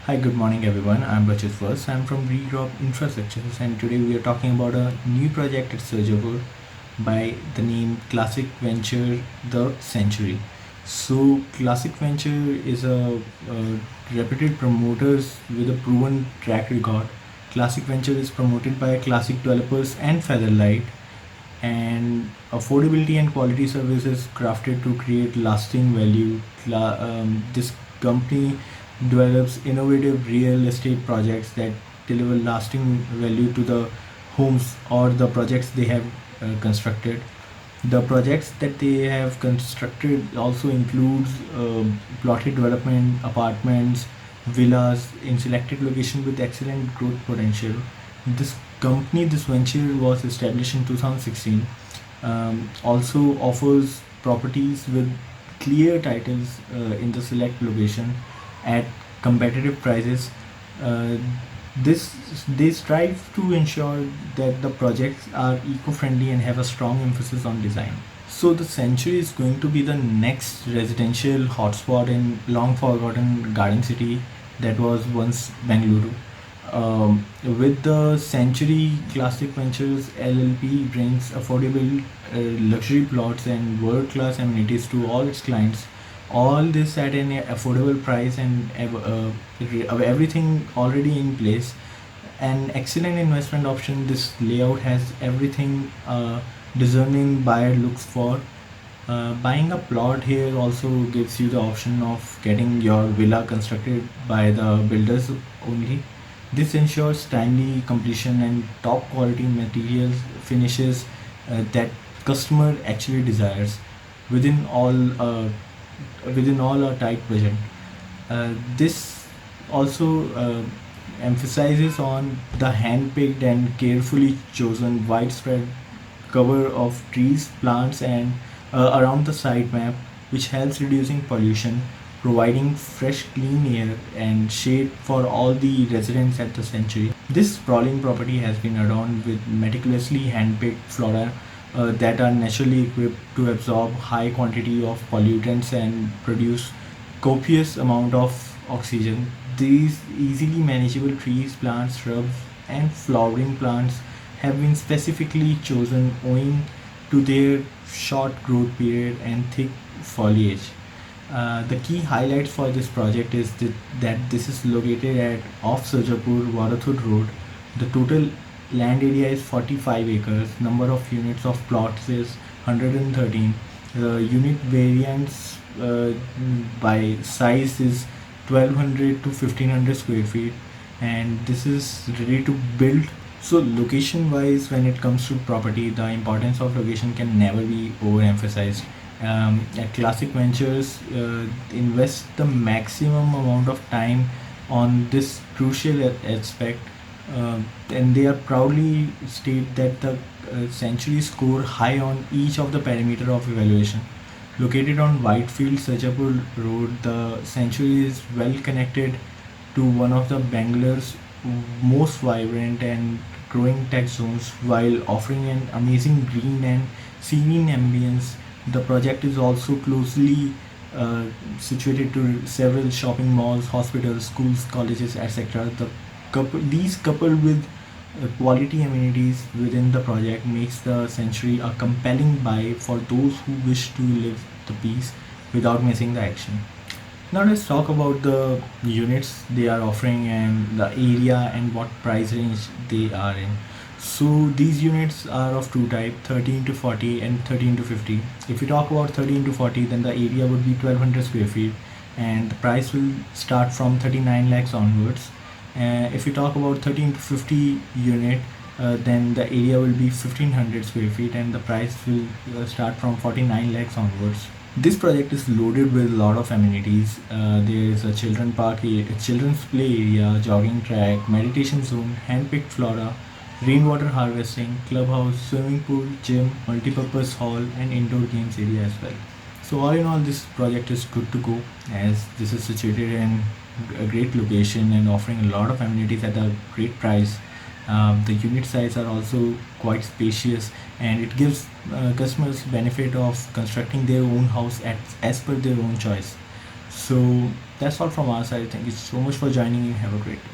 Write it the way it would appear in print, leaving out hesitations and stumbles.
Hi, good morning everyone. I'm Rachit First. I'm from Redrop Infrastructures and today we are talking about a new project at Surjapur by the name Classic Venture The Century. So, Classic Venture is a reputed promoters with a proven track record. Classic Venture is promoted by Classic Developers and Featherlight, and affordability and quality services crafted to create lasting value. This company develops innovative real estate projects that deliver lasting value to the homes or the projects they have constructed. The projects that they have constructed also includes plotted development, apartments, villas in selected location with excellent growth potential. This venture was established in 2016. Also offers properties with clear titles in the select location at competitive prices. Uh, this they strive to ensure that the projects are eco-friendly and have a strong emphasis on design. So the Century is going to be the next residential hotspot in long forgotten garden city that was once Bengaluru. With the Century Classic Ventures LLP brings affordable luxury plots and world-class amenities to all its clients. All this at an affordable price and everything already in place. An excellent investment option. This layout has everything discerning buyer looks for. Buying a plot here also gives you the option of getting your villa constructed by the builders only. This ensures timely completion and top quality materials finishes that customer actually desires within all uh, within all a tight budget. This also emphasizes on the hand-picked and carefully chosen widespread cover of trees, plants, and around the site map, which helps reducing pollution, providing fresh, clean air and shade for all the residents at the Century. This sprawling property has been adorned with meticulously hand-picked flora that are naturally equipped to absorb high quantity of pollutants and produce copious amount of oxygen. These easily manageable trees, plants, shrubs, and flowering plants have been specifically chosen owing to their short growth period and thick foliage. The key highlights for this project is that this is located at off Sarjapur Warathud Road. The total land area is 45 acres. Number of units of plots is 113. The unit variance by size is 1200 to 1500 square feet, and this is ready to build. So location wise, when it comes to property, the importance of location can never be overemphasized. At Classic Ventures, invest the maximum amount of time on this crucial aspect, and they are proudly state that the Century score high on each of the parameter of evaluation. Located on Whitefield Sajapur Road, the Century is well connected to one of the Bangalore's most vibrant and growing tech zones while offering an amazing green and serene ambience. The project is also closely uh, situated to several shopping malls, hospitals, schools, colleges, etc. These coupled with quality amenities within the project makes the Century a compelling buy for those who wish to live the peace without missing the action. Now let's talk about the units they are offering and the area and what price range they are in. So these units are of two type, 13 to 40 and 13 to 50. If we talk about 13 to 40, then the area would be 1200 square feet and the price will start from 39 lakhs onwards. If we talk about 13 to 50 unit, then the area will be 1500 square feet and the price will start from 49 lakhs onwards. This project is loaded with a lot of amenities. There is a a children's play area, jogging track, meditation zone, hand-picked flora, rainwater harvesting, clubhouse, swimming pool, gym, multipurpose hall, and indoor games area as well. So all in all, this project is good to go as this is situated in a great location and offering a lot of amenities at a great price. The unit size are also quite spacious and it gives customers benefit of constructing their own house as per their own choice. So that's all from our side. Thank you so much for joining in. Have a great day.